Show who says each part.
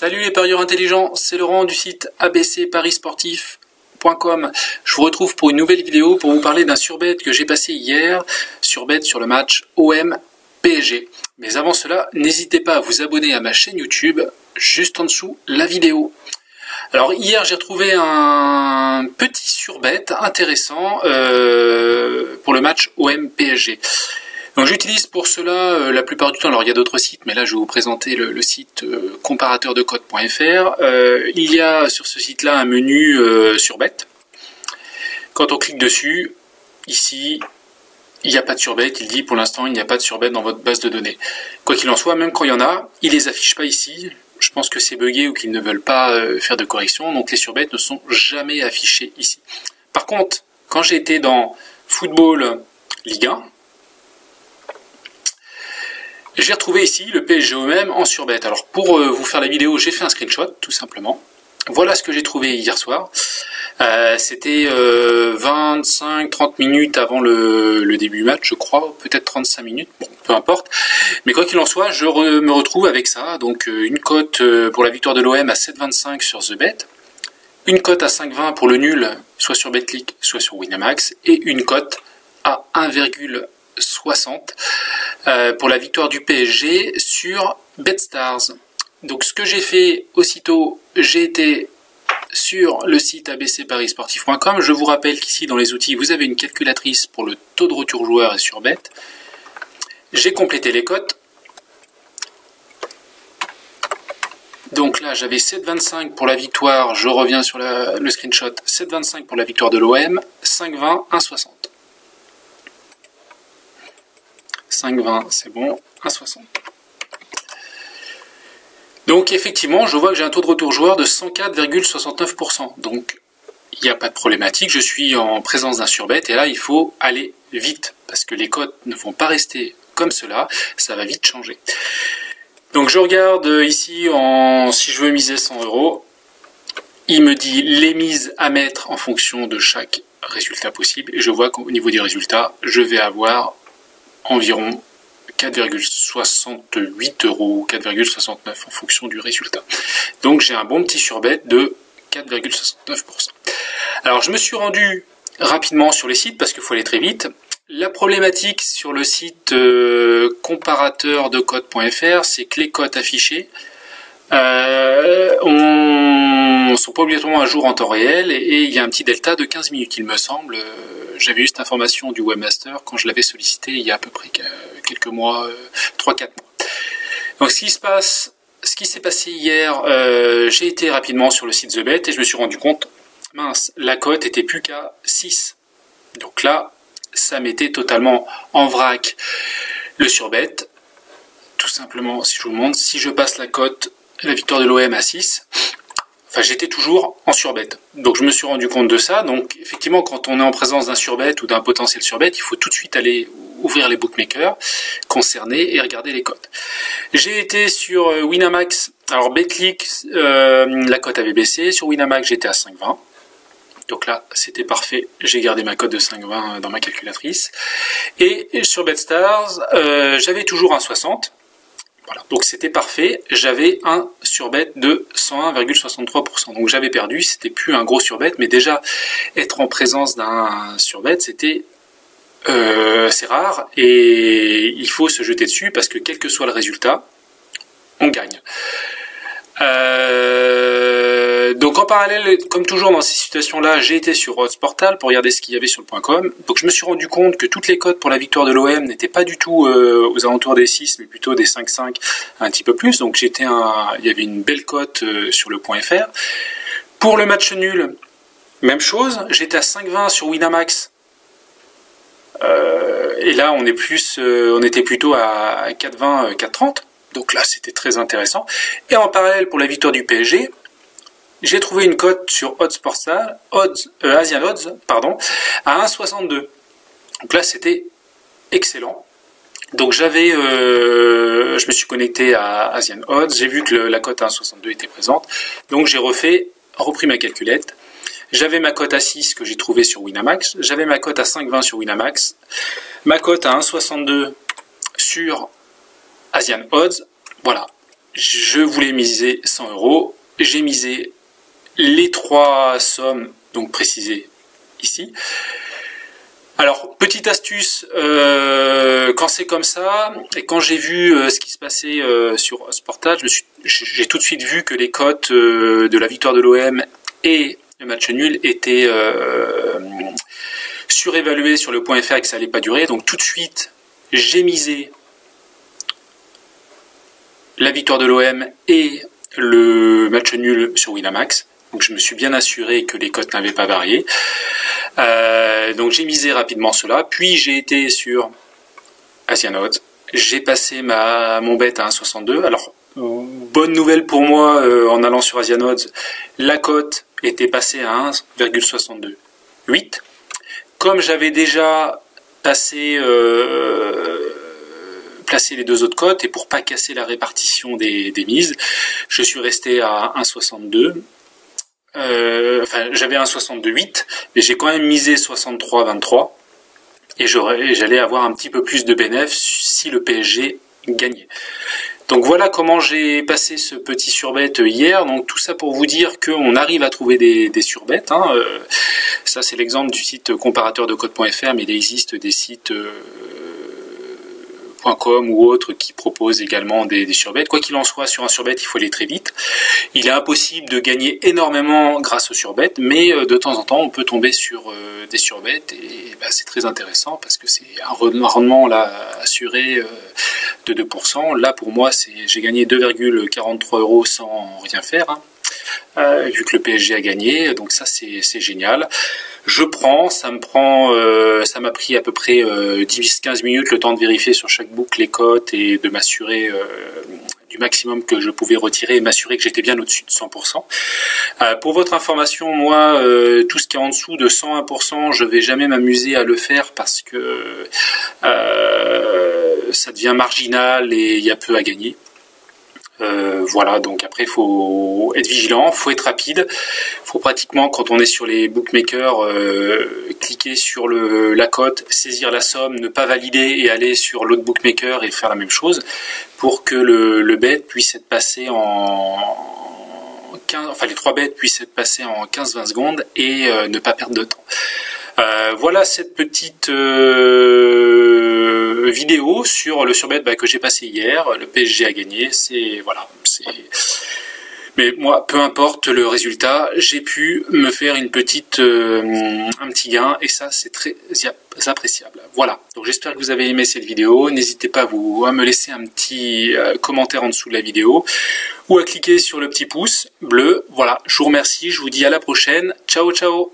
Speaker 1: Salut les parieurs intelligents, c'est Laurent du site abcparisportif.com. Je vous retrouve pour une nouvelle vidéo pour vous parler d'un surbet que j'ai passé hier, surbet sur le match OM-PSG. Mais avant cela, n'hésitez pas à vous abonner à ma chaîne YouTube, juste en dessous la vidéo. Alors hier j'ai retrouvé un petit surbet intéressant pour le match OM-PSG. Donc j'utilise pour cela la plupart du temps, alors il y a d'autres sites, mais là je vais vous présenter le site comparateurdecode.fr. Il y a sur ce site-là un menu surbet. Quand on clique dessus, ici, il n'y a pas de surbet. Il dit pour l'instant il n'y a pas de surbet dans votre base de données. Quoi qu'il en soit, même quand il y en a, il ne les affiche pas ici. Je pense que c'est buggé ou qu'ils ne veulent pas faire de correction, donc les surbets ne sont jamais affichés ici. Par contre, quand j'ai été dans Football Ligue 1, j'ai retrouvé ici le PSG OM en surbet. Alors pour vous faire la vidéo, j'ai fait un screenshot tout simplement. Voilà ce que j'ai trouvé hier soir. C'était 25-30 minutes avant le début du match, je crois, peut-être 35 minutes, bon, peu importe. Mais quoi qu'il en soit, je me retrouve avec ça. Donc une cote pour la victoire de l'OM à 7,25 sur TheBet, une cote à 5,20 pour le nul, soit sur BetClick, soit sur Winamax, et une cote à 1,60 pour la victoire du PSG sur BetStars. Donc ce que j'ai fait aussitôt, j'ai été sur le site abcparisportif.com. Je vous rappelle qu'ici dans les outils, vous avez une calculatrice pour le taux de retour joueur et sur bet. J'ai complété les cotes. Donc là, j'avais 7,25 pour la victoire. Je reviens sur le screenshot. 7,25 pour la victoire de l'OM. 5,20, 1,60. 5,20, c'est bon. 1,60. Donc effectivement, je vois que j'ai un taux de retour joueur de 104,69%. Donc il n'y a pas de problématique, je suis en présence d'un surbet et là il faut aller vite parce que les cotes ne vont pas rester comme cela, ça va vite changer. Donc je regarde ici, si je veux miser 100 €, il me dit les mises à mettre en fonction de chaque résultat possible et je vois qu'au niveau des résultats, je vais avoir environ 4,68 €, 4,69 en fonction du résultat. Donc j'ai un bon petit surbet de 4,69%. Alors je me suis rendu rapidement sur les sites parce qu'il faut aller très vite. La problématique sur le site comparateurdecode.fr, c'est que les cotes affichées ne sont pas obligatoirement à jour en temps réel et il y a un petit delta de 15 minutes il me semble. J'avais eu cette information du webmaster quand je l'avais sollicité il y a à peu près quelques mois, 3-4 mois. Donc ce qui s'est passé hier, j'ai été rapidement sur le site TheBet et je me suis rendu compte, mince, la cote était plus qu'à 6. Donc là, ça mettait totalement en vrac le surbet. Tout simplement, si je vous montre, si je passe la cote, la victoire de l'OM à 6, enfin, j'étais toujours en surbet. Donc je me suis rendu compte de ça. Donc effectivement, quand on est en présence d'un surbet ou d'un potentiel surbet, il faut tout de suite aller ouvrir les bookmakers concernés et regarder les cotes. J'ai été sur Winamax. Alors BetClick, la cote avait baissé. Sur Winamax, j'étais à 5,20. Donc là, c'était parfait. J'ai gardé ma cote de 5,20 dans ma calculatrice. Et sur BetStars, j'avais toujours un 60. Voilà, donc c'était parfait, j'avais un surbet de 101,63%, donc j'avais perdu, c'était plus un gros surbet, mais déjà être en présence d'un surbet, c'est rare, et il faut se jeter dessus, parce que quel que soit le résultat, on gagne. Donc en parallèle, comme toujours dans ces situations-là, j'ai été sur Odds Portal pour regarder ce qu'il y avait sur le .com. Donc je me suis rendu compte que toutes les cotes pour la victoire de l'OM n'étaient pas du tout aux alentours des 6, mais plutôt des 5,5, un petit peu plus. Donc il y avait une belle cote sur le .fr. Pour le match nul, même chose, j'étais à 5,20 sur Winamax. Et là on était plutôt à 4,20, 4,30. Donc là c'était très intéressant. Et en parallèle pour la victoire du PSG, j'ai trouvé une cote sur Asian Odds, à 1,62. Donc là, c'était excellent. Donc je me suis connecté à Asian Odds, j'ai vu que la cote à 1,62 était présente. Donc j'ai repris ma calculette. J'avais ma cote à 6 que j'ai trouvée sur Winamax. J'avais ma cote à 5,20 sur Winamax. Ma cote à 1,62 sur Asian Odds. Voilà. je voulais miser 100 €. J'ai misé les 3 sommes, donc précisées ici. Alors, petite astuce, quand c'est comme ça, et quand j'ai vu ce qui se passait sur Sportage, j'ai tout de suite vu que les cotes de la victoire de l'OM et le match nul étaient surévaluées sur le point .fr et que ça allait pas durer. Donc tout de suite, j'ai misé la victoire de l'OM et le match nul sur Winamax. Donc je me suis bien assuré que les cotes n'avaient pas varié. Donc j'ai misé rapidement cela. Puis j'ai été sur Asian Odds. J'ai passé mon bet à 1,62. Alors, bonne nouvelle pour moi, en allant sur Asian Odds, la cote était passée à 1,628. Comme j'avais déjà placé les 2 autres cotes, et pour pas casser la répartition des mises, je suis resté à 1,62. J'avais 1,62,8, mais j'ai quand même misé 63,23 et j'allais avoir un petit peu plus de bénéfice si le PSG gagnait. Donc voilà comment j'ai passé ce petit surbet hier. Donc tout ça pour vous dire qu'on arrive à trouver des surbets. Ça c'est l'exemple du site comparateur de cotes.fr, mais il existe des sites .com ou autres qui proposent également des surbets. Quoi qu'il en soit, sur un surbet, il faut aller très vite. Il est impossible de gagner énormément grâce au surbet, mais de temps en temps, on peut tomber sur des surbets et c'est très intéressant parce que c'est un rendement là, assuré de 2%. Là, pour moi, j'ai gagné 2,43 € sans rien faire, vu que le PSG a gagné. Donc ça, c'est génial. Je prends, ça m'a pris à peu près 10-15 minutes le temps de vérifier sur chaque book les cotes et de m'assurer du maximum que je pouvais retirer et m'assurer que j'étais bien au-dessus de 100%. Pour votre information, moi, tout ce qui est en dessous de 101%, je vais jamais m'amuser à le faire parce que ça devient marginal et il y a peu à gagner. Voilà, donc après il faut être vigilant, faut être rapide, faut pratiquement quand on est sur les bookmakers cliquer sur la cote, saisir la somme, ne pas valider et aller sur l'autre bookmaker et faire la même chose pour que le bet puisse être passé les 3 bets puissent être passés en 15-20 secondes et ne pas perdre de temps. Voilà cette petite vidéo sur le surbet que j'ai passé hier. Le PSG a gagné, mais moi, peu importe le résultat, j'ai pu me faire un petit gain et ça c'est très appréciable. Voilà, donc j'espère que vous avez aimé cette vidéo. N'hésitez pas à me laisser un petit commentaire en dessous de la vidéo ou à cliquer sur le petit pouce bleu. Voilà, je vous remercie, je vous dis à la prochaine. Ciao ciao.